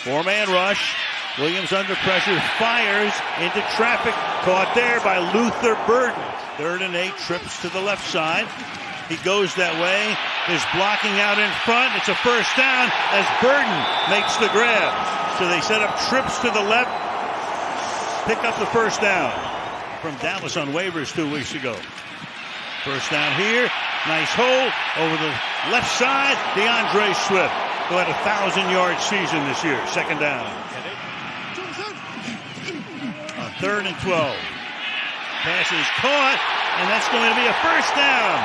Four-man rush. Williams under pressure, fires into traffic. Caught there by Luther Burden. 3rd and 8, trips to the left side. He goes that way. There's blocking out in front. It's a first down as Burden makes the grab. So they set up trips to the left. Pick up the first down from Dallas on waivers 2 weeks ago. First down here. Nice hole over the left side. DeAndre Swift, who had a 1,000-yard season this year. Second down. 3rd and 12. Pass is caught, and that's going to be a first down.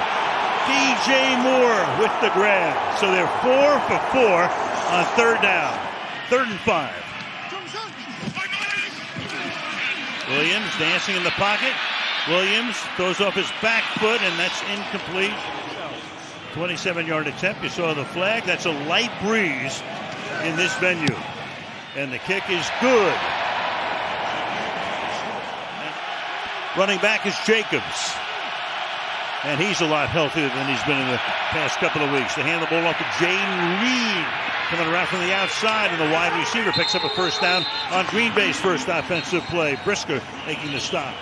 DJ Moore with the grab. So they're 4 for 4 on 3rd down. 3rd and 5. Williams dancing in the pocket. Williams throws off his back foot, and that's incomplete. 27-yard attempt. You saw the flag. That's a light breeze in this venue. And the kick is good. Running back is Jacobs. And he's a lot healthier than he's been in the past couple of weeks. They hand the ball off to Jaden Reed, coming around from the outside, and the wide receiver picks up a first down on Green Bay's first offensive play. Brisker making the stop.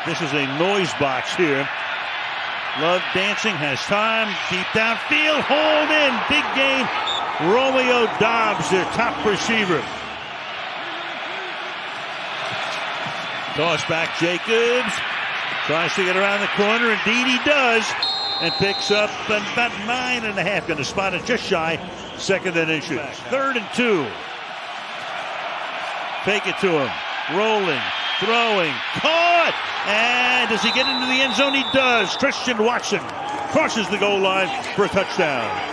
This is a noise box here. Love dancing, has time, deep downfield, hold in, big gain. Romeo Dobbs, their top receiver. Toss back, Jacobs. Tries to get around the corner. Indeed he does. And picks up about 9.5. Going to spot it just shy. 2nd and inches. 3rd and 2. Fake it to him. Rolling. Throwing. Caught. And does he get into the end zone? He does. Christian Watson crosses the goal line for a touchdown.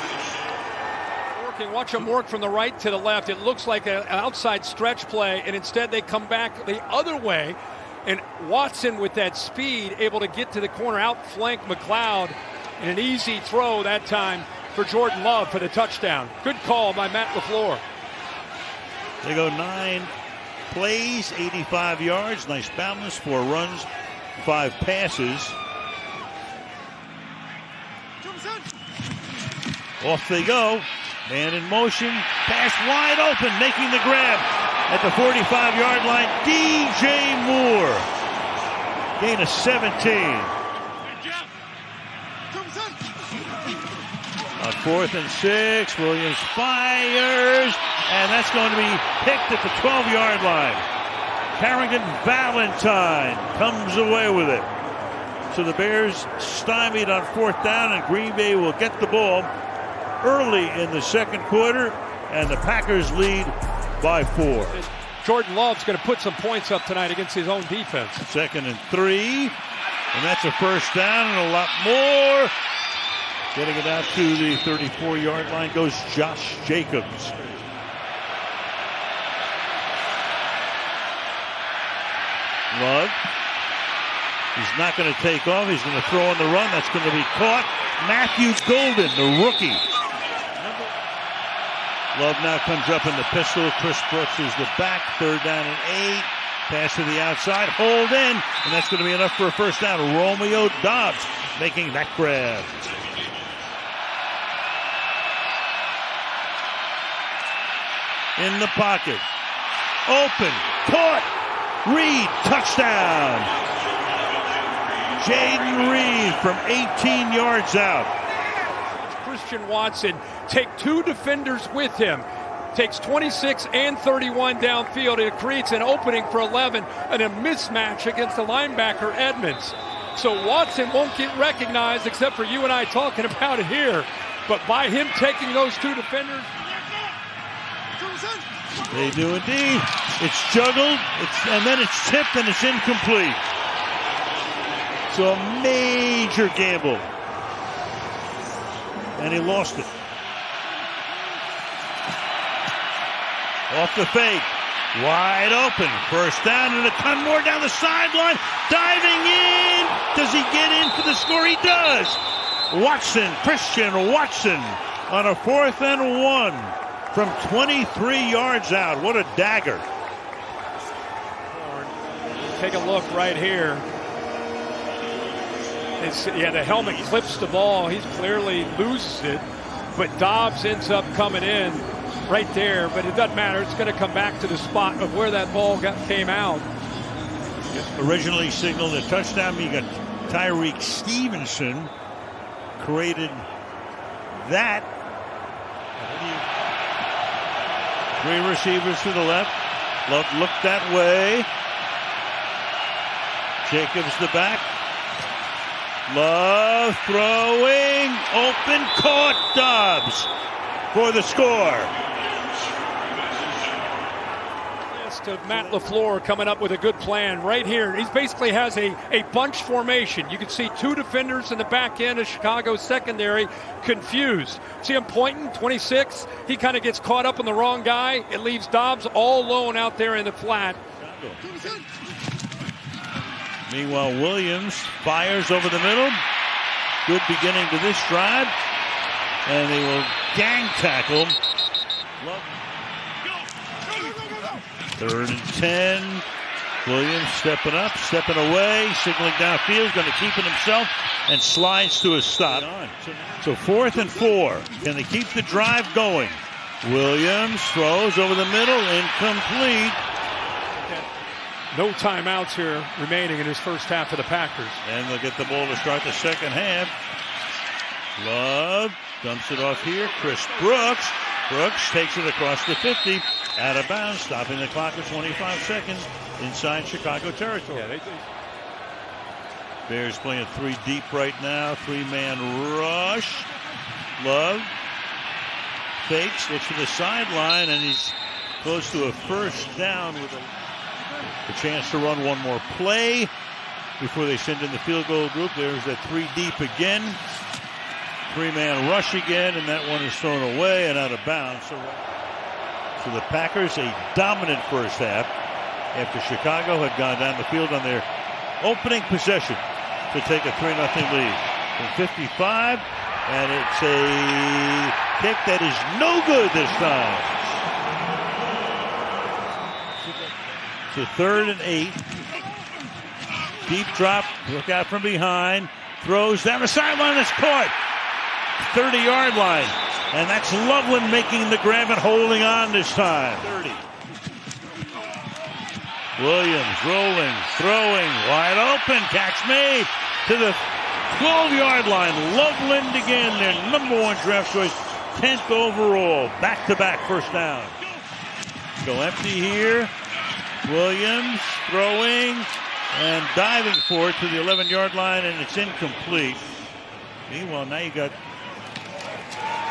Watch them work from the right to the left. It looks like an outside stretch play, and instead they come back the other way. And Watson, with that speed, able to get to the corner, outflank McLeod, and an easy throw that time for Jordan Love for the touchdown. Good call by Matt LaFleur. They go 9 plays, 85 yards. Nice balance, 4 runs, 5 passes. Off they go. Man in motion, pass wide open, making the grab at the 45-yard line. DJ Moore, gain of 17. On 4th and 6, Williams fires, and that's going to be picked at the 12-yard line. Carrington Valentine comes away with it. So the Bears stymied on 4th down, and Green Bay will get the ball early in the 2nd quarter, and the Packers lead by 4. Jordan Love's going to put some points up tonight against his own defense. 2nd and 3, and that's a first down and a lot more. Getting it out to the 34-yard line goes Josh Jacobs. Love. He's not going to take off. He's going to throw on the run. That's going to be caught. Matthew Golden, the rookie. Love now comes up in the pistol. Chris Brooks is the back. 3rd down and 8. Pass to the outside. Hold in. And that's going to be enough for a first down. Romeo Dobbs making that grab. In the pocket. Open. Caught. Reed. Touchdown. Jaden Reed from 18 yards out. Christian Watson take 2 defenders with him. Takes 26 and 31 downfield. It creates an opening for 11 and a mismatch against the linebacker Edmonds. So Watson won't get recognized except for you and I talking about it here. But by him taking those 2 defenders. They do indeed. It's juggled, and then it's tipped, and it's incomplete. So a major gamble. And he lost it. Off the fake. Wide open. First down and a ton more down the sideline. Diving in. Does he get in for the score? He does. Watson, Christian Watson on a 4th and 1 from 23 yards out. What a dagger. Take a look right here. The helmet clips the ball. He clearly loses it. but Dobbs ends up coming in right there, but it doesn't matter. It's going to come back to the spot of where that ball came out. Originally signaled a touchdown. You got Tyreek Stevenson created that. Three receivers to the left. Love looked that way. Jacobs the back. Love throwing. Open, caught. Dobbs for the score. To Matt LaFleur coming up with a good plan right here. He basically has a bunch formation. You can see two defenders in the back end of Chicago's secondary confused. See him pointing, 26. He kind of gets caught up on the wrong guy. It leaves Dobbs all alone out there in the flat. Meanwhile, Williams fires over the middle. Good beginning to this drive. And they will gang tackle. Third and 10. Williams stepping up, stepping away, signaling downfield, going to keep it himself, and slides to a stop. So 4th and 4. Can they keep the drive going? Williams throws over the middle, incomplete. No timeouts here remaining in his first half for the Packers. And they'll get the ball to start the second half. Love dumps it off here. Chris Brooks. Brooks takes it across the 50. Out of bounds, stopping the clock at 25 seconds inside Chicago territory. Yeah, Bears playing 3 deep right now. 3-man rush. Love fakes, looks to the sideline, and he's close to a first down with a chance to run one more play before they send in the field goal group. There's that 3 deep again. 3-man rush again, and that one is thrown away and out of bounds. So the Packers, a dominant first half after Chicago had gone down the field on their opening possession to take a 3-0 lead. From 55, and it's a kick that is no good this time. So 3rd and 8. Deep drop, look out from behind. Throws down the sideline, it's caught. 30-yard line. And that's Loveland making the grab and holding on this time. 30. Williams rolling, throwing, wide open, catch made to the 12-yard line. Loveland again, their #1 draft choice, 10th overall, back-to-back first down. Go empty here. Williams throwing and diving for it to the 11-yard line, and it's incomplete. Meanwhile, now you got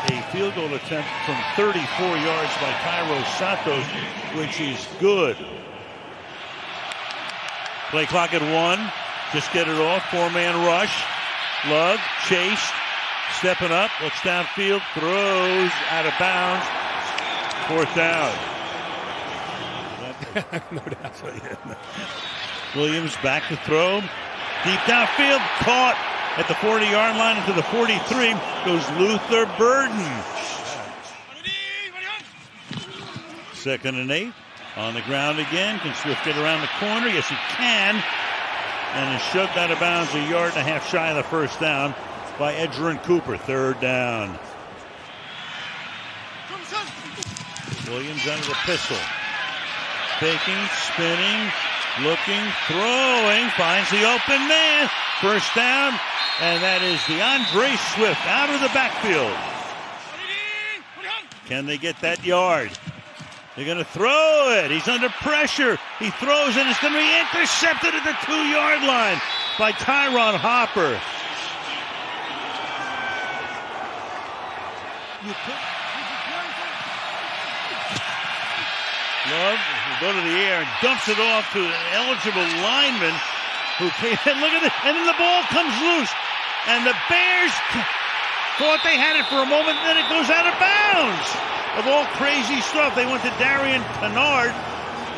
a field goal attempt from 34 yards by Cairo Santos, which is good. Play clock at 1. Just get it off. 4-man rush. Love chased. Stepping up. Looks downfield. Throws out of bounds. 4th down. No doubt. Williams back to throw. Deep downfield. Caught at the 40-yard line into the 43 goes Luther Burden. 2nd and 8. On the ground again. Can Swift get around the corner? Yes, he can. And is shoved out of bounds 1.5 yards shy of the first down by Edgerrin Cooper. 3rd down. Williams under the pistol. Faking, spinning, looking, throwing. Finds the open man. First down. And that is DeAndre Swift out of the backfield. Can they get that yard? They're going to throw it. He's under pressure. He throws and it's going to be intercepted at the 2-yard line by Tyron Hopper. Love will go to the air and dumps it off to an eligible lineman who look at it, and then the ball comes loose. And the Bears thought they had it for a moment, and then it goes out of bounds. Of all crazy stuff, they went to Darian Kennard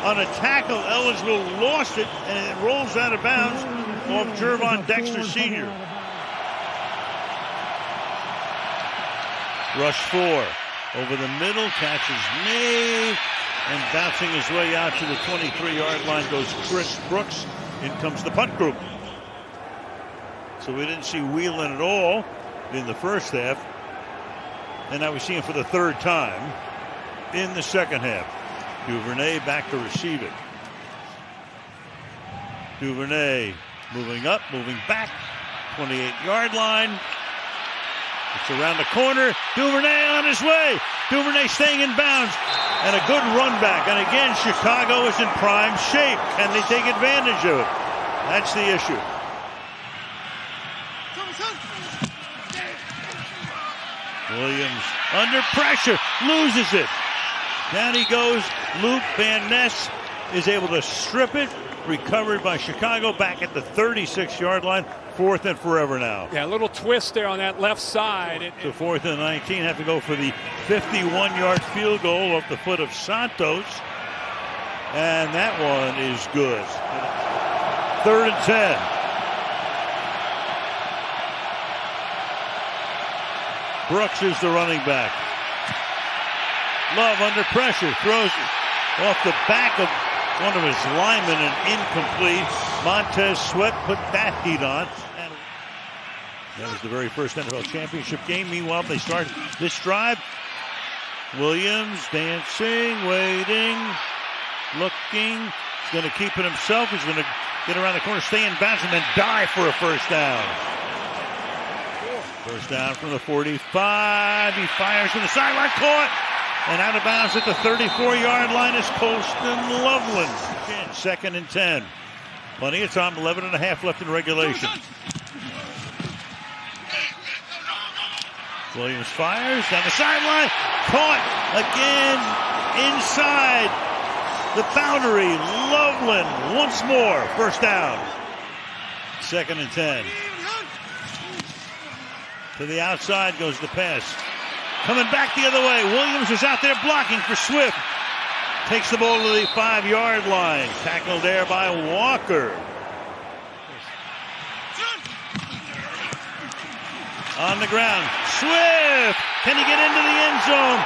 on a tackle eligible, lost it, and it rolls out of bounds off Jervon Dexter Sr. Rush 4 over the middle, catch is made, and bouncing his way out to the 23-yard line goes Chris Brooks. In comes the punt group. So we didn't see Whelan at all in the first half. And now we see him for the third time in the second half. Duvernay back to receive it. Duvernay moving up, moving back. 28-yard line. It's around the corner. Duvernay on his way. Duvernay staying in bounds. And a good run back. And again, Chicago is in prime shape. Can they take advantage of it? That's the issue. Williams under pressure. Loses it. Down he goes. Luke Van Ness is able to strip it. Recovered by Chicago back at the 36-yard line. 4th and forever now. Yeah, a little twist there on that left side. So 4th and 19, have to go for the 51-yard field goal off the foot of Santos. And that one is good. 3rd and 10. Brooks is the running back. Love under pressure. Throws off the back of one of his linemen and incomplete. Montez Sweat put that heat on. And that was the very first NFL championship game. Meanwhile, they start this drive. Williams dancing, waiting, looking. He's going to keep it himself. He's going to get around the corner, stay in bounds, and then dive for a first down. First down from the 45. He fires from the sideline, caught. And out of bounds at the 34-yard line is Colston Loveland. 2nd and 10. Plenty of time, 11 and a half left in regulation. Williams fires down the sideline. Caught again inside the boundary. Loveland once more. First down. 2nd and 10. To the outside goes the pass. Coming back the other way. Williams is out there blocking for Swift. Takes the ball to the 5-yard line. Tackled there by Walker. On the ground. Swift. Can he get into the end zone?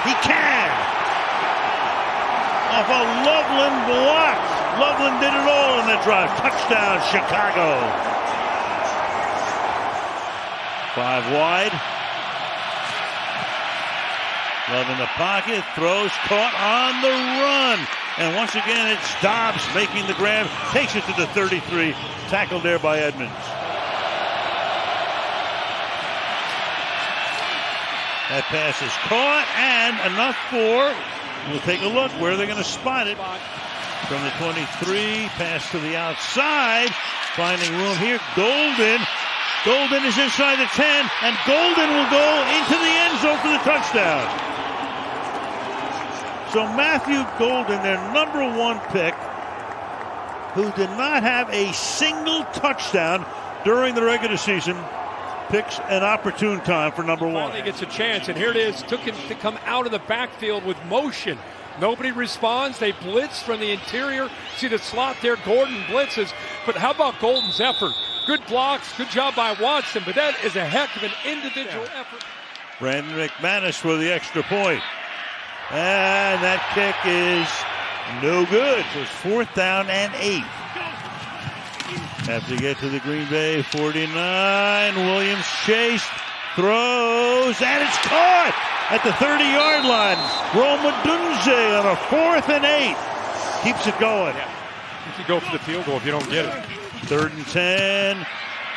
He can. Off a Loveland block. Loveland did it all in that drive. Touchdown, Chicago. 5 wide. Love in the pocket, throws, caught on the run. And once again, it's Dobbs making the grab, takes it to the 33, tackled there by Edmonds. That pass is caught, and enough for, we'll take a look where they're going to spot it. From the 23, pass to the outside, finding room here, Golden. Golden is inside the 10, and Golden will go into the end zone for the touchdown. So Matthew Golden, their number 1 pick, who did not have a single touchdown during the regular season, picks an opportune time for number 1. Finally gets a chance, and here it is. Took him to come out of the backfield with motion. Nobody responds. They blitz from the interior. See the slot there. Gordon blitzes. But how about Golden's effort? Good blocks. Good job by Watson. But that is a heck of an individual effort. Brandon McManus for the extra point. And that kick is no good. So it's 4th down and 8. Have to get to the Green Bay 49. Williams chased, throws, and it's caught at the 30-yard line. Roma Dunze on a 4th and 8. Keeps it going. You can go for the field goal if you don't get it. 3rd and 10.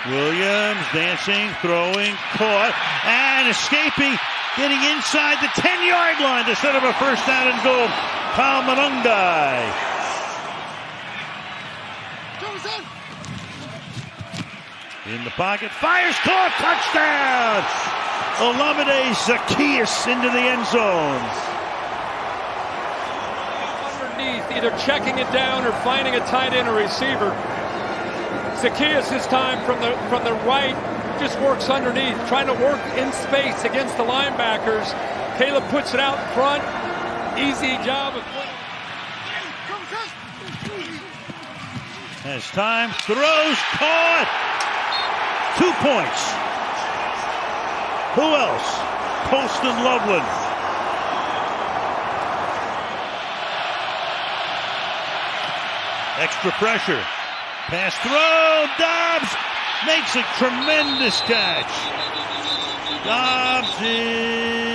Williams dancing, throwing, caught, and escaping. Getting inside the 10-yard line to set up a first down and goal. Kyle Monungai. In the pocket, fires, caught, touchdown! Olamide Zaccheaus into the end zone. Underneath, either checking it down or finding a tight end or receiver. Zaccheaus this time from the right, just works underneath, trying to work in space against the linebackers. Caleb puts it out in front. Easy job of playing. Has time, throws, caught! 2 points. Who else? Colston Loveland. Extra pressure. Pass throw. Dobbs makes a tremendous catch. Dobbs is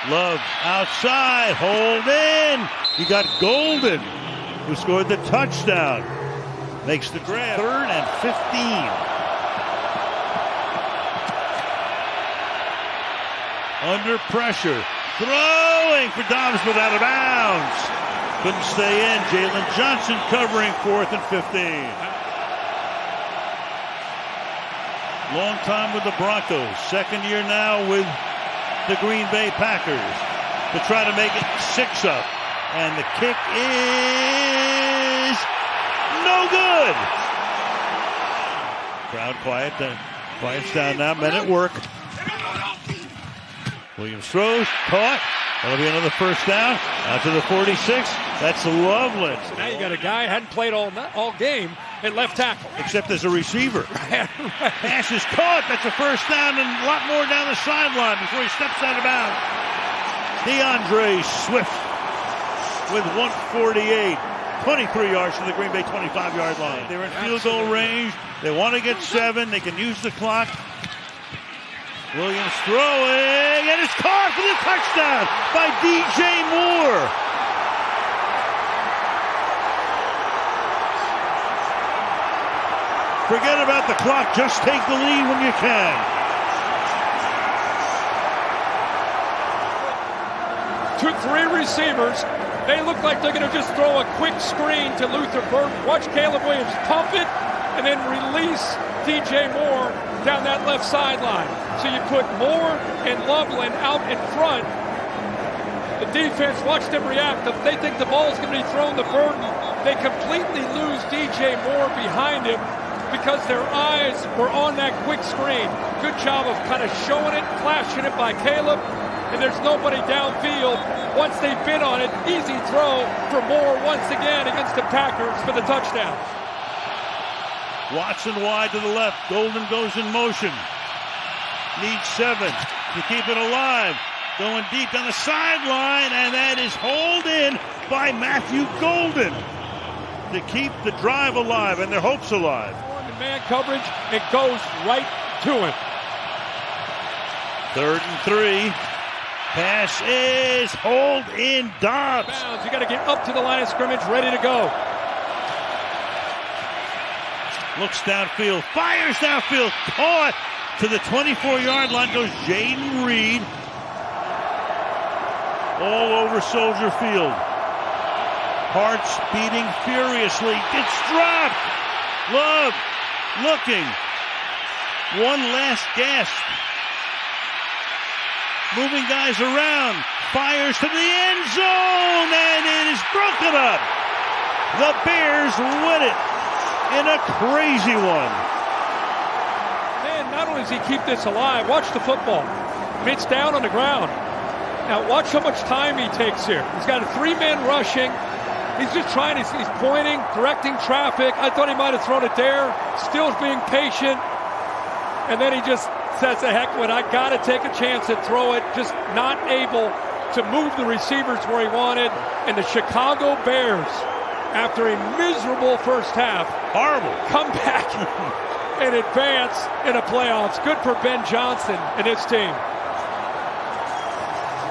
Love outside, hold in. You got Golden, who scored the touchdown. Makes the grab. 3rd and 15. Under pressure. Throwing for Dobbs, but out of bounds. Couldn't stay in. Jalen Johnson covering 4th and 15. Long time with the Broncos. 2nd year now with the Green Bay Packers. To try to make it 6 up. And the kick is no good. Crowd quiets down now. Men at work. Williams throws, caught. That'll be another first down. Out to the 46. That's Loveland. So now you got a guy who hadn't played all game at left tackle. Except as a receiver. Pass is caught. That's a first down and a lot more down the sideline before he steps out of bounds. DeAndre Swift with 148. 23 yards to the Green Bay 25-yard line. They're in field goal range. They want to get 7. They can use the clock. Williams throwing, and it's caught for the touchdown by DJ Moore. Forget about the clock, just take the lead when you can. 3 receivers. They look like they're going to just throw a quick screen to Luther Burden. Watch Caleb Williams pump it and then release DJ Moore down that left sideline. So you put Moore and Loveland out in front. The defense, watch them react. If they think the ball's going to be thrown to Burden, they completely lose DJ Moore behind him because their eyes were on that quick screen. Good job of kind of showing it, flashing it by Caleb. And there's nobody downfield. Once they've been on it, easy throw for Moore once again against the Packers for the touchdown. Watson wide to the left. Golden goes in motion. Needs 7 to keep it alive. Going deep down the sideline, and that is hauled in by Matthew Golden to keep the drive alive and their hopes alive. In man coverage, it goes right to him. 3rd and 3. Pass is hauled in. Dobbs. You got to get up to the line of scrimmage, ready to go. Looks downfield, fires downfield, caught to the 24-yard line goes Jaden Reed. All over Soldier Field. Hearts beating furiously. It's dropped. Love looking. One last gasp. Moving guys around. Fires to the end zone, and it is broken up. The Bears win it in a crazy one. Man, not only does he keep this alive, watch the football. I mean, it's down on the ground. Now watch how much time he takes here. He's got a 3-man rushing. He's just trying, he's pointing, directing traffic. I thought he might have thrown it there. Still being patient. And then he just says, the heck with it, I got to take a chance and throw it. Just not able to move the receivers where he wanted. And the Chicago Bears, after a miserable first half, horrible, come back and advance in the playoffs. Good for Ben Johnson and his team.